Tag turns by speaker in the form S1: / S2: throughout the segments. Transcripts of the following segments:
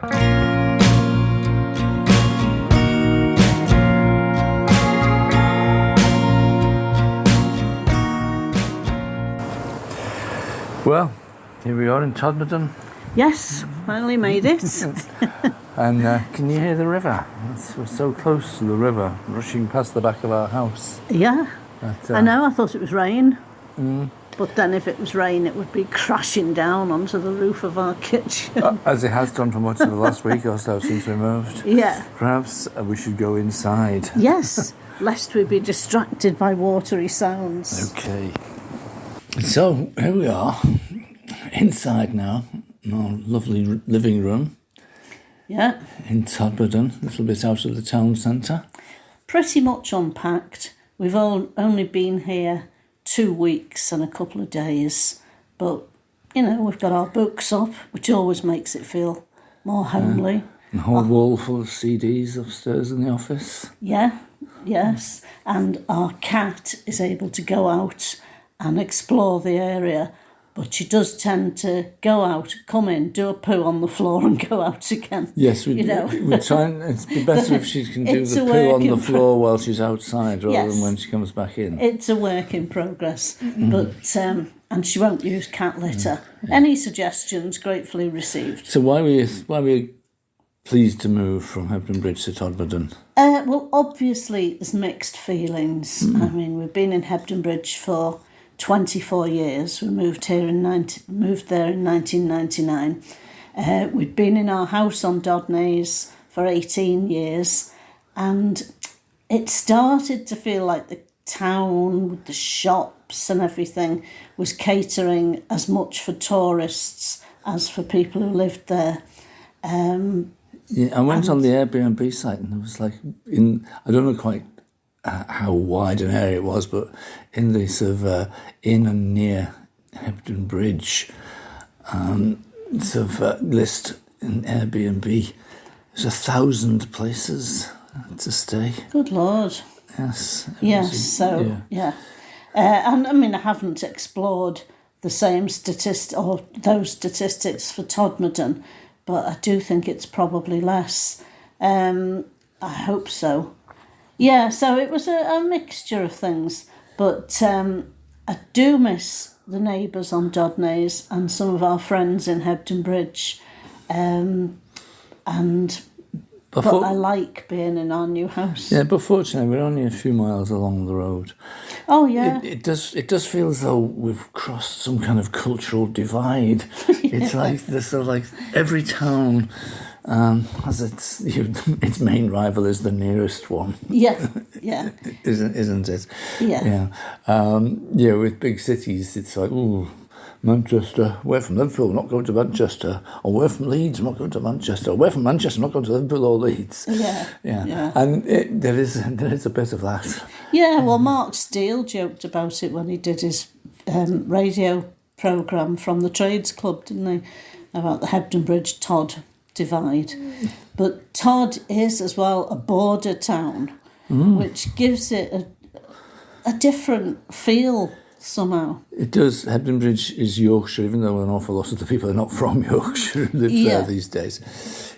S1: Well, here we are in Todmorden.
S2: Yes, finally made it.
S1: And can you hear the river? We're so close to the river, rushing past the back of our house.
S2: Yeah,
S1: But,
S2: I know, I thought it was rain. But then if it was rain, it would be crashing down onto the roof of our kitchen.
S1: As it has done for much of the last week or so since we moved.
S2: Yeah.
S1: Perhaps we should go inside.
S2: Yes, lest we be distracted by watery sounds.
S1: Okay. So, here we are, inside now, in our lovely living room.
S2: Yeah.
S1: In Todmorden, a little bit out of the town centre.
S2: Pretty much unpacked. We've only been here 2 weeks and a couple of days. But, you know, we've got our books up, which always makes it feel more homely.
S1: A whole wall full of CDs upstairs in the office.
S2: Yeah, yes. And our cat is able to go out and explore the area, but she does tend to go out, come in, do a poo on the floor and go out again.
S1: Yes, we try and it'd be better if she can do the poo on the floor while she's outside rather than when she comes back in.
S2: It's a work in progress, but and she won't use cat litter. Any suggestions, gratefully received.
S1: So why were you pleased to move from Hebden Bridge to Todmorden?
S2: Well, obviously there's mixed feelings. I mean, we've been in Hebden Bridge for 24 years. We moved there in 1999. We'd been in our house on Dodnays for 18 years, and it started to feel like the town with the shops and everything was catering as much for tourists as for people who lived there.
S1: Yeah, I went on the Airbnb site and it was like I don't know quite how wide an area it was, but in the sort of in and near Hebden Bridge list in Airbnb, there's 1,000 places to stay.
S2: Good Lord.
S1: Yes.
S2: Yeah. And I mean, I haven't explored the same those statistics for Todmorden, but I do think it's probably less. I hope so. Yeah, so it was a mixture of things, but I do miss the neighbours on Dodnays and some of our friends in Hebden Bridge, but I like being in our new house.
S1: Yeah, but fortunately we're only a few miles along the road.
S2: Oh yeah,
S1: it does feel as though we've crossed some kind of cultural divide. It's like every town has its main rival is the nearest one.
S2: Yeah.
S1: Isn't it?
S2: Yeah.
S1: With big cities, it's like, ooh, Manchester, we're from Liverpool, not going to Manchester. Or we're from Leeds, not going to Manchester. Or we're from Manchester, not going to Liverpool or Leeds.
S2: Yeah.
S1: And there is a bit of that.
S2: Yeah, well, Mark Steele joked about it when he did his radio programme from the Trades Club, didn't he? About the Hebden Bridge Todd divide. But Todd is as well a border town, which gives it a different feel somehow.
S1: It does. Hebden Bridge is Yorkshire, even though an awful lot of the people are not from Yorkshire who live there these days.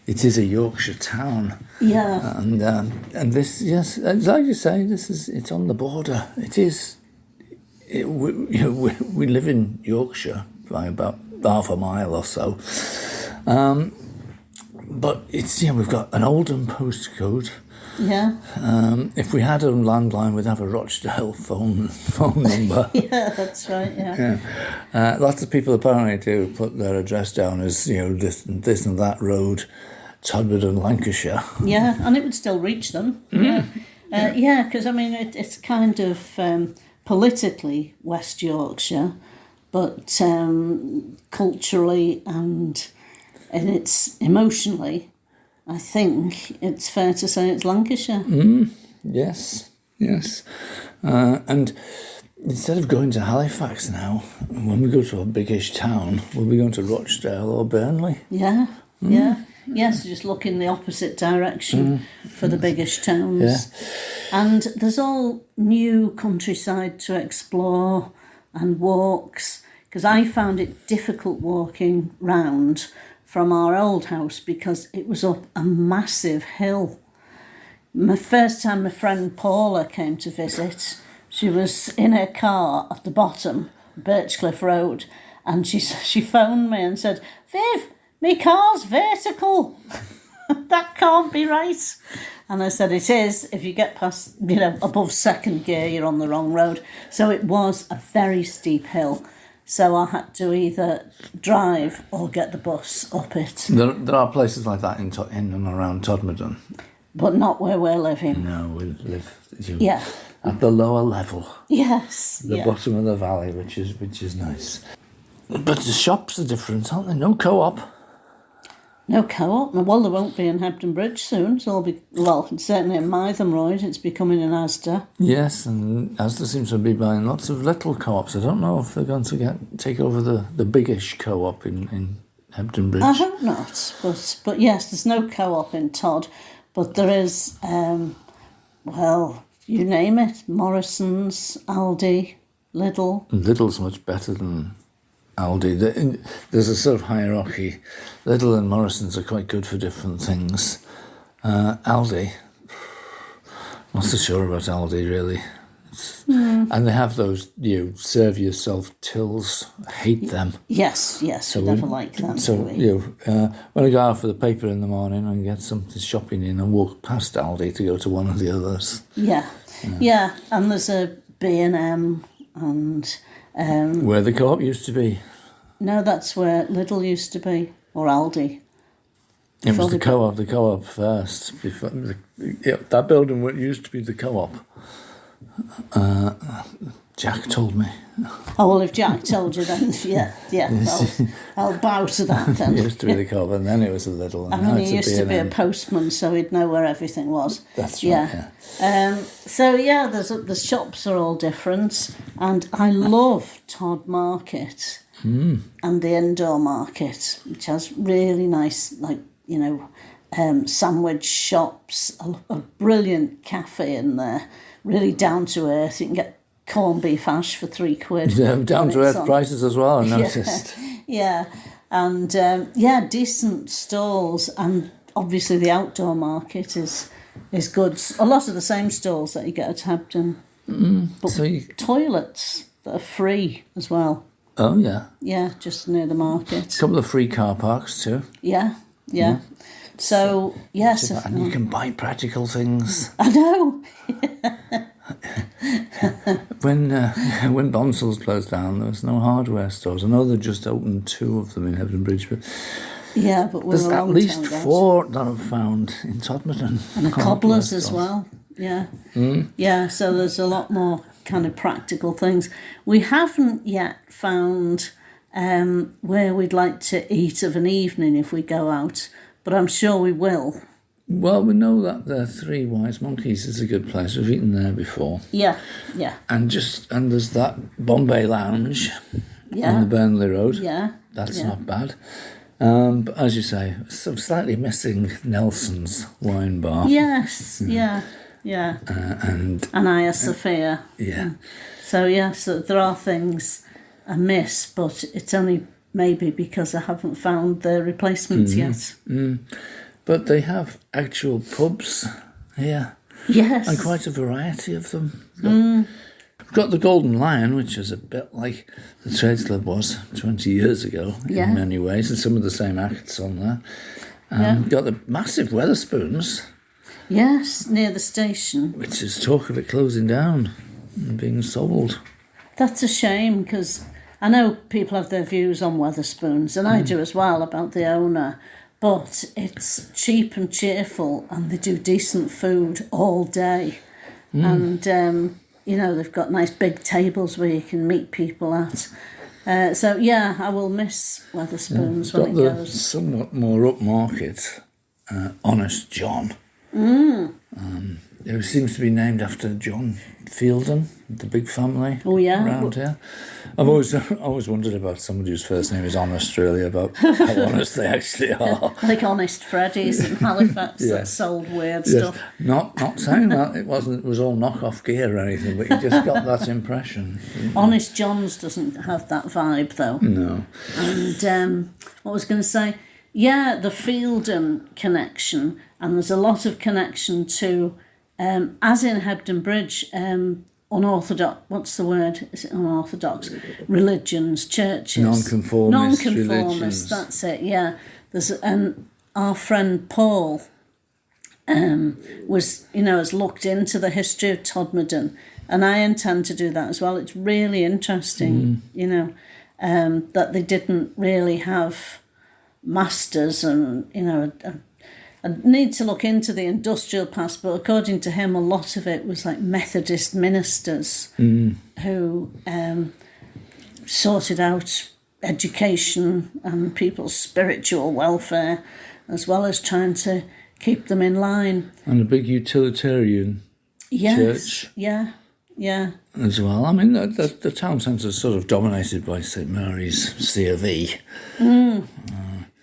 S1: It is a Yorkshire town.
S2: Yeah.
S1: And this, yes, like you say, it's on the border. It is. We live in Yorkshire by about half a mile or so. But we've got an Oldham postcode.
S2: Yeah.
S1: If we had a landline, we'd have a Rochdale phone number.
S2: Yeah, that's right. Yeah.
S1: Lots of people apparently do put their address down as this and that road, Todmorden, Lancashire.
S2: Yeah, and it would still reach them. Yeah, because I mean it's kind of politically West Yorkshire, but culturally and it's emotionally, I think it's fair to say it's Lancashire.
S1: Yes. And instead of going to Halifax now, when we go to a biggish town, we'll be going to Rochdale or Burnley.
S2: Yeah. Yes, just look in the opposite direction for the biggish towns.
S1: Yeah.
S2: And there's all new countryside to explore and walks, because I found it difficult walking round from our old house because it was up a massive hill. My first time my friend Paula came to visit, she was in her car at the bottom, Birchcliff Road, and she phoned me and said, "Viv, my car's vertical. That can't be right." And I said, "It is. If you get past, above second gear, you're on the wrong road." So it was a very steep hill. So I had to either drive or get the bus up it.
S1: There are places like that in and around Todmorden.
S2: But not where we're living.
S1: No, we live
S2: Yeah.
S1: at the lower level.
S2: Yes.
S1: The bottom of the valley, which is nice. But the shops are different, aren't they? No co-op.
S2: No co-op. Well, there won't be in Hebden Bridge soon. So it'll be, certainly in Mytholmroyd, it's becoming an Asda.
S1: Yes, and Asda seems to be buying lots of little co-ops. I don't know if they're going to take over the biggish co-op in Hebden Bridge.
S2: I hope not. But yes, there's no co-op in Todd. But there is, you name it, Morrison's, Aldi, Lidl.
S1: Lidl's much better than Aldi. There's a sort of hierarchy. Lidl and Morrison's are quite good for different things. Aldi, not so sure about Aldi really. And they have those, serve yourself tills. I hate them.
S2: Yes, so we never like them.
S1: So, when I go out for the paper in the morning and get something shopping in and walk past Aldi to go to one of the others.
S2: Yeah. And there's a B&M and...
S1: where the co-op used to be.
S2: No, that's where Lidl used to be, or Aldi.
S1: It was the co-op first. Before that building used to be the co-op. Jack told me.
S2: Oh, well, if Jack told you, then I'll bow to that then.
S1: It used to be the co-op, and then it was a Lidl.
S2: And he used to be a postman, so he'd know where everything was.
S1: That's right,
S2: the shops are all different, and I love Todd Market and the indoor market, which has really nice, sandwich shops, a brilliant cafe in there, really down to earth. You can get corned beef hash for £3.
S1: Yeah, down to earth prices as well, I noticed.
S2: Yeah. And decent stalls, and obviously the outdoor market is good. A lot of the same stalls that you get at Hebden. But toilets that are free as well.
S1: Oh, yeah.
S2: Yeah, just near the market.
S1: A couple of free car parks too.
S2: Yeah. So, yes.
S1: And you can buy practical things.
S2: I know.
S1: When Bonsel's closed down, there was no hardware stores. I know they just opened 2 of them in Hebden Bridge, but
S2: there's
S1: at least 4 that I've found in Todmorden.
S2: And a cobbler's as well. Yeah. Yeah, so there's a lot more kind of practical things. We haven't yet found where we'd like to eat of an evening if we go out, but I'm sure we will.
S1: Well, we know that the Three Wise Monkeys is a good place. We've eaten there before.
S2: Yeah.
S1: And there's that Bombay Lounge on the Burnley Road.
S2: Yeah.
S1: That's not bad. But as you say, I'm slightly missing Nelson's wine bar.
S2: Yes, yeah.
S1: And
S2: Hagia Sophia.
S1: Yeah.
S2: So there are things I miss, but it's only maybe because I haven't found the replacements yet.
S1: But they have actual pubs here.
S2: Yes.
S1: And quite a variety of them. We've got the Golden Lion, which is a bit like the Trades Club was 20 years ago in many ways, and some of the same acts on there. We've got the massive Weatherspoons.
S2: Yes, near the station.
S1: Which is talk of it closing down and being sold.
S2: That's a shame, because I know people have their views on Weatherspoons, and I do as well, about the owner. But it's cheap and cheerful, and they do decent food all day. And, they've got nice big tables where you can meet people at. I will miss Weatherspoons when it goes.
S1: Somewhat more upmarket, Honest John. It seems to be named after John Fielden, the big family around here. I've always wondered about somebody whose first name is Honest, really, about how honest they actually are.
S2: Like Honest Freddy's in Halifax that sold weird stuff.
S1: Not saying that it was all knockoff gear or anything, but you just got that impression.
S2: Honest John's doesn't have that vibe, though.
S1: No.
S2: And what was I going to say? Yeah, the Fielden connection, and there's a lot of connection to, as in Hebden Bridge, unorthodox, what's the word? Is it unorthodox? Religions, churches.
S1: Nonconformist
S2: Nonconformist, that's it, yeah. And our friend Paul has looked into the history of Todmorden, and I intend to do that as well. It's really interesting, that they didn't really have masters, and I need to look into the industrial past, but according to him, a lot of it was like Methodist ministers who sorted out education and people's spiritual welfare, as well as trying to keep them in line.
S1: And a big utilitarian church.
S2: Yeah.
S1: As well. I mean, the town centre is sort of dominated by St Mary's C of E.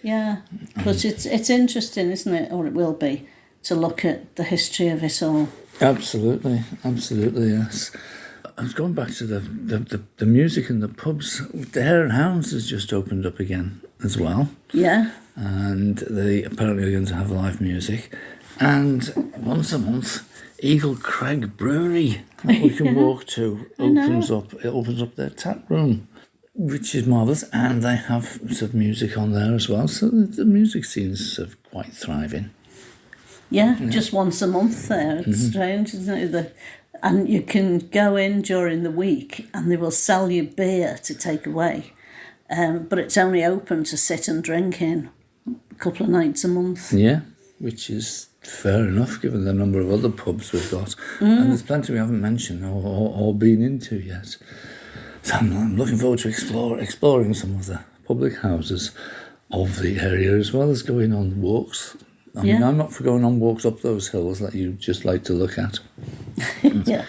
S2: Yeah, but it's interesting, isn't it, or it will be, to look at the history of it all.
S1: Absolutely, yes. I was going back to the music in the pubs. The Hare and Hounds has just opened up again as well.
S2: Yeah.
S1: And they apparently are going to have live music. And once a month, Eagle Crag Brewery that we can walk to opens up their tap room, which is marvellous, and they have some music on there as well, so the music scene's sort of quite thriving.
S2: Yeah, just once a month there. It's strange, isn't it? And you can go in during the week and they will sell you beer to take away, but it's only open to sit and drink in a couple of nights a month.
S1: Yeah, which is fair enough given the number of other pubs we've got. And there's plenty we haven't mentioned or been into yet. So I'm looking forward to exploring some of the public houses of the area, as well as going on walks. I mean, I'm not for going on walks up those hills that you just like to look at.
S2: Yeah.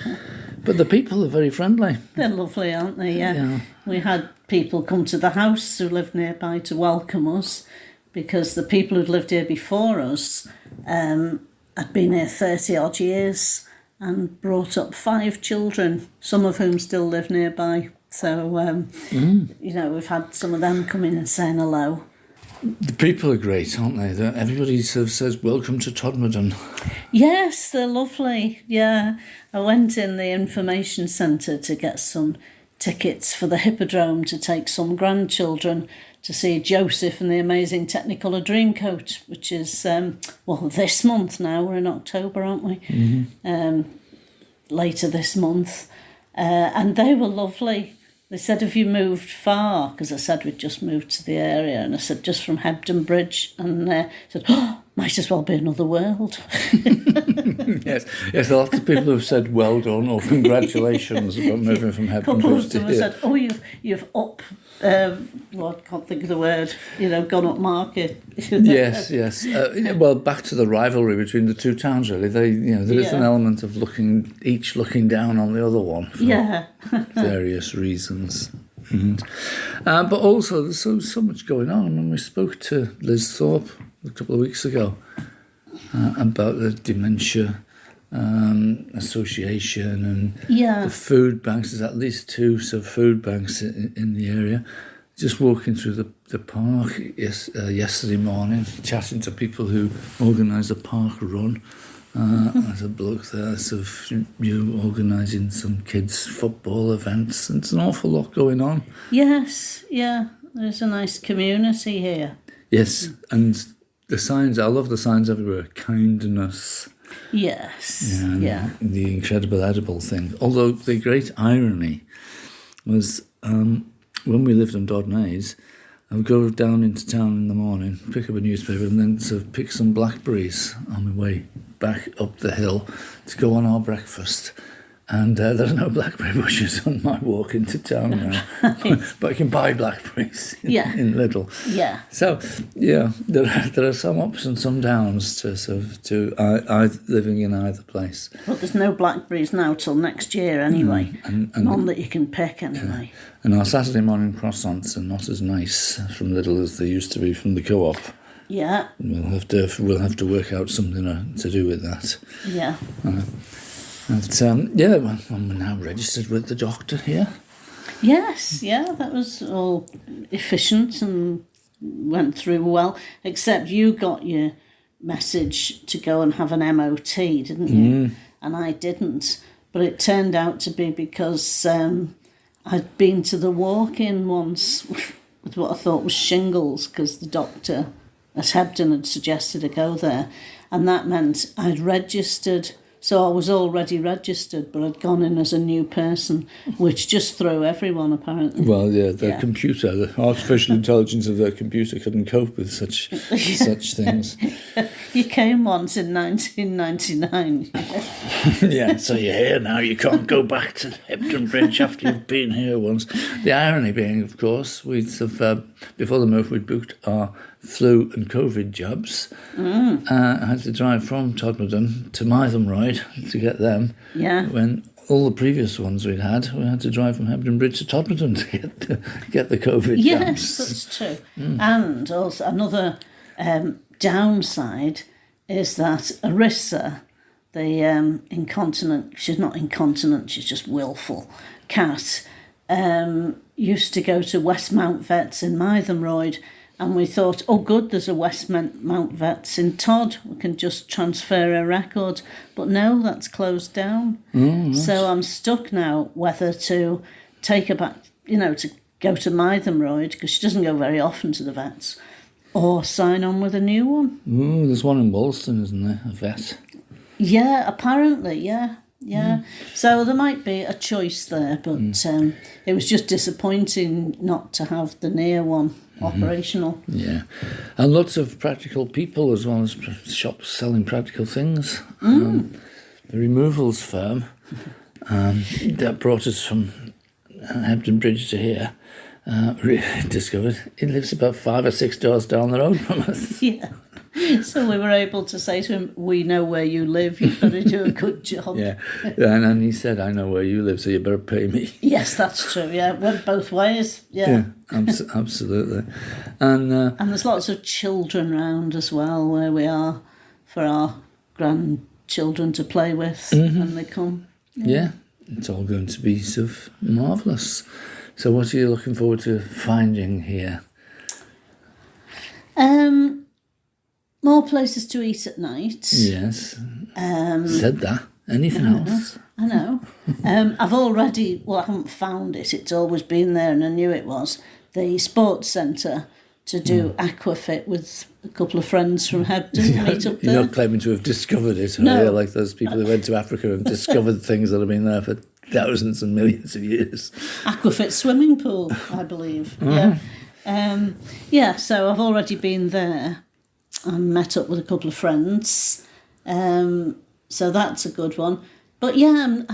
S1: But the people are very friendly.
S2: They're lovely, aren't they? Yeah. We had people come to the house who lived nearby to welcome us, because the people who'd lived here before us had been here 30-odd years and brought up 5 children, some of whom still live nearby. So, we've had some of them come in and saying hello.
S1: The people are great, aren't they? Everybody sort of says, welcome to Todmorden.
S2: Yes, they're lovely, yeah. I went in the information centre to get some tickets for the Hippodrome to take some grandchildren to see Joseph and the Amazing Technicolor Dreamcoat, which is, this month now. We're in October, aren't we? Later this month. And they were lovely. They said, have you moved far? Because I said we'd just moved to the area. And I said, just from Hebden Bridge. And they said, might as well be another world.
S1: Yes, lots of people have said well done or congratulations about moving from Hebden Bridge to here.
S2: Said, you've up, I can't think of the word, gone up market.
S1: Yes. Well, back to the rivalry between the two towns, really. There is an element of each looking down on the other one for various reasons. But also, there's so much going on. I mean, we spoke to Liz Thorpe a couple of weeks ago about the dementia association and the food banks. There's at least 2 sort of food banks in the area. Just walking through the park yesterday morning, chatting to people who organise a park run. There's a bloke there sort of organising some kids' football events. It's an awful lot going on.
S2: Yes, yeah. There's a nice community here.
S1: Yes, and the signs, I love the signs everywhere. Kindness.
S2: Yes,
S1: The incredible edible thing. Although the great irony was when we lived on Dodnays, I would go down into town in the morning, pick up a newspaper, and then sort of pick some blackberries on my way back up the hill to go on our breakfast. And there's no blackberry bushes on my walk into town now. But I can buy blackberries in Lidl.
S2: Yeah.
S1: So, there are some ups and some downs to living in either place.
S2: But there's no blackberries now till next year anyway. And none that you can pick anyway.
S1: And our Saturday morning croissants are not as nice from Lidl as they used to be from the Co-op.
S2: Yeah.
S1: We'll have to work out something to do with that.
S2: Yeah.
S1: But, I'm now registered with the doctor here.
S2: Yes, that was all efficient and went through well, except you got your message to go and have an MOT, didn't you? And I didn't. But it turned out to be because I'd been to the walk-in once with what I thought was shingles, because the doctor at Hebden had suggested I go there. And that meant I'd registered. So I was already registered, but I'd gone in as a new person, which just threw everyone, apparently.
S1: Well, yeah, the computer, the artificial intelligence of the computer couldn't cope with such things.
S2: You came once in 1999.
S1: Yeah, so you're here now. You can't go back to Hebden Bridge after you've been here once. The irony being, of course, before the move, we'd booked our flu and COVID jabs. I had to drive from Todmorden to Mytholmroyd to get them.
S2: Yeah.
S1: When all the previous ones we had to drive from Hebden Bridge to Todmorden to get the COVID jabs.
S2: Yes, that's true. And also another downside is that Arissa, the incontinent, she's not incontinent, she's just willful cat, used to go to Westmount Vets in Mytholmroyd. And we thought, oh, good, there's a Westmount Vets in Todd. We can just transfer a record. But no, that's closed down. So I'm stuck now whether to take her back, to go to Mytholmroyd, because she doesn't go very often to the vets, or sign on with a new one.
S1: There's one in Wolston, isn't there? A vet.
S2: Yeah, apparently, yeah. So there might be a choice there, but it was just disappointing not to have the near one operational.
S1: Yeah, and lots of practical people as well as shops selling practical things. The removals firm that brought us from Hebden Bridge to here discovered it lives about 5 or 6 doors down the road from us.
S2: Yeah. So we were able to say to him, we know where you live, you've got to do a good job.
S1: Yeah, and he said, I know where you live, so you better pay me.
S2: Yes, that's true, yeah. Went both ways, yeah.
S1: Absolutely. And
S2: there's lots of children around as well where we are for our grandchildren to play with when they come.
S1: Yeah, it's all going to be sort of marvellous. So what are you looking forward to finding here?
S2: More places to eat at night.
S1: Yes. Said that. Anything else?
S2: I know. I've already, I haven't found it. It's always been there and I knew it was. The sports centre to do aquafit with a couple of friends from Hebden. Meet up there.
S1: You're not claiming to have discovered it,
S2: no.
S1: Are you? Like those people who went to Africa and discovered things that have been there for thousands and millions of years.
S2: Aquafit swimming pool, I believe. Yeah. So I've already been there and met up with a couple of friends. So that's a good one. But yeah,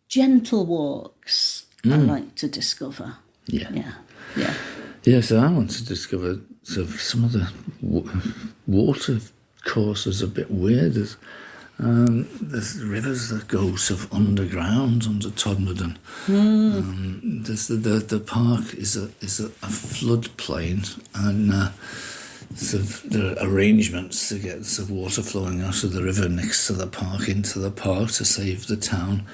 S2: gentle walks I like to discover. Yeah.
S1: Yeah, so I want to discover sort of some of the water courses a bit weird. There's rivers that go sort of underground under Todmorden. There's the park is a floodplain, and sort of there are arrangements to get sort of water flowing out of the river next to the park into the park to save the town.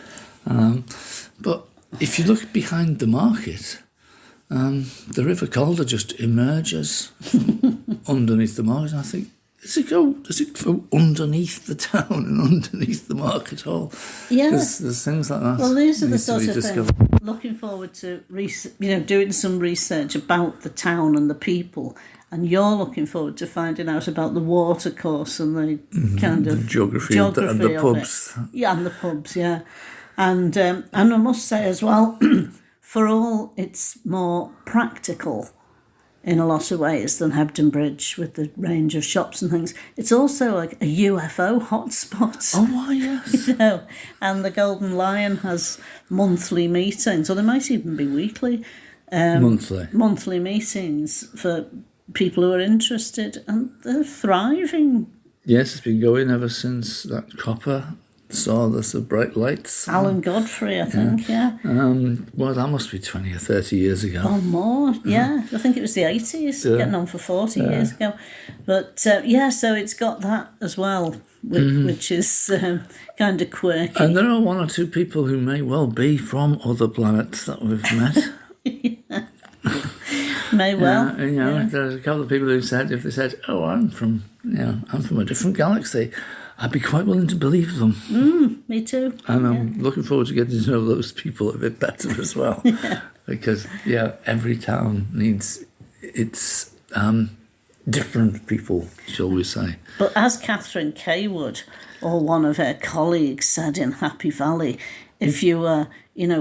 S1: But if you look behind the market, the River Calder just emerges from underneath the market. And I think, does it go underneath the town and underneath the market hall?
S2: Yeah.
S1: There's things like that.
S2: Well, these are the sort of things. Looking forward to doing some research about the town and the people. And you're looking forward to finding out about the water course and the kind of
S1: geography and the pubs.
S2: Yeah, and the pubs, yeah. And I must say as well, for all it's more practical in a lot of ways than Hebden Bridge with the range of shops and things, it's also like a UFO hotspot.
S1: Oh, why, yes.
S2: And the Golden Lion has monthly meetings, or they might even be weekly. Monthly meetings for people who are interested, and they're thriving.
S1: Yes, it's been going ever since that copper saw the sort of bright lights.
S2: Alan Godfrey, I think, yeah.
S1: Well, that must be 20 or 30 years ago.
S2: Or more, yeah. I think it was the 80s, getting on for 40 years ago. But, so it's got that as well, which is kind of quirky.
S1: And there are one or two people who may well be from other planets that we've met.
S2: May well.
S1: There's a couple of people who said, if they said, "Oh, I'm from a different galaxy," I'd be quite willing to believe them.
S2: Me too.
S1: And I'm looking forward to getting to know those people a bit better as well. Because, every town needs its different people, shall we say.
S2: But as Catherine Kaywood, or one of her colleagues, said in Happy Valley, if you were,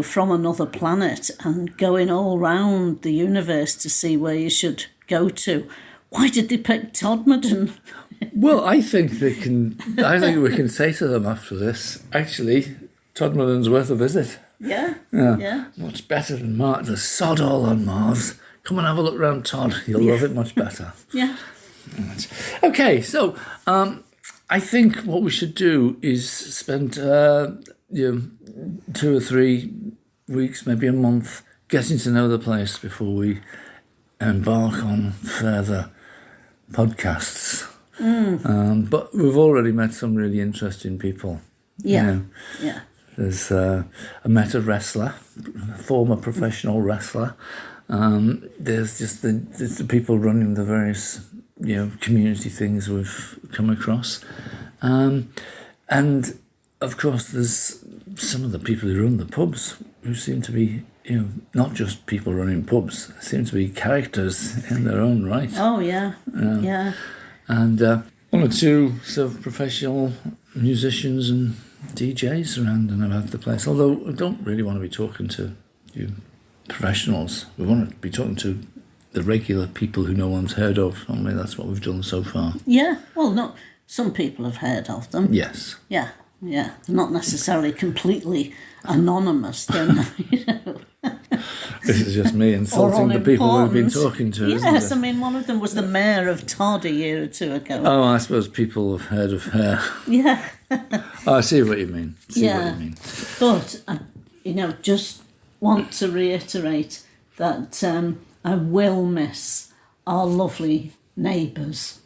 S2: from another planet and going all round the universe to see where you should go to, why did they pick Todmorden?
S1: Well, I think we can say to them after this, actually, Todmorden's worth a visit.
S2: Yeah.
S1: Much better than Mars. There's sod all on Mars. Come and have a look around Todd. You'll love it much better.
S2: Yeah.
S1: Okay, so I think what we should do is spend 2 or 3 weeks, maybe a month, getting to know the place before we embark on further podcasts. But we've already met some really interesting people.
S2: Yeah.
S1: There's I met a wrestler, a former professional wrestler. There's just the people running the various community things we've come across, and of course there's some of the people who run the pubs who seem to be not just people running pubs, seem to be characters in their own right.
S2: Oh yeah.
S1: And one or two sort of professional musicians and DJs around and about the place. Although I don't really want to be talking to professionals. We want to be talking to the regular people who no one's heard of. I mean, that's what we've done so far.
S2: Yeah. Well, no, some people have heard of them.
S1: Yes.
S2: Yeah. They're not necessarily completely anonymous, then.
S1: This is just me insulting the people we've been talking to.
S2: Yes, I mean, one of them was the mayor of Todd a year or two ago.
S1: Oh, I suppose people have heard of her.
S2: Yeah.
S1: I see what you mean.
S2: But, just want to reiterate that I will miss our lovely neighbours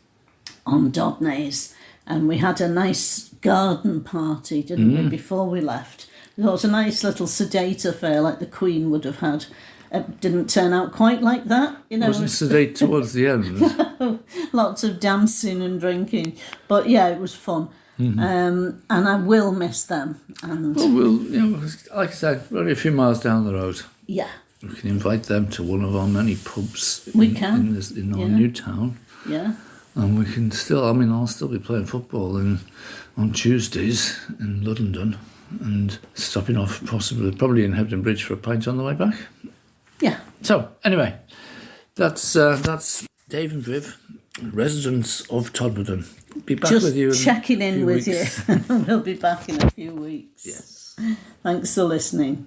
S2: on Dodnays. And we had a nice garden party, didn't we, before we left. It was a nice little sedate affair like the Queen would have had. It didn't turn out quite like that.
S1: It wasn't sedate towards the end.
S2: Lots of dancing and drinking. But yeah, it was fun. And I will miss them. And
S1: well, like I said, we're only a few miles down the road.
S2: Yeah.
S1: We can invite them to one of our many pubs
S2: in
S1: our new town.
S2: Yeah.
S1: And we can I'll still be playing football on Tuesdays in London and stopping off probably in Hebden Bridge for a pint on the way back.
S2: Yeah.
S1: So, anyway, that's Dave and Viv, residents of Todmorden. Be back
S2: just
S1: with you.
S2: Checking in with you. We'll be back in a few weeks.
S1: Yes.
S2: Thanks for listening.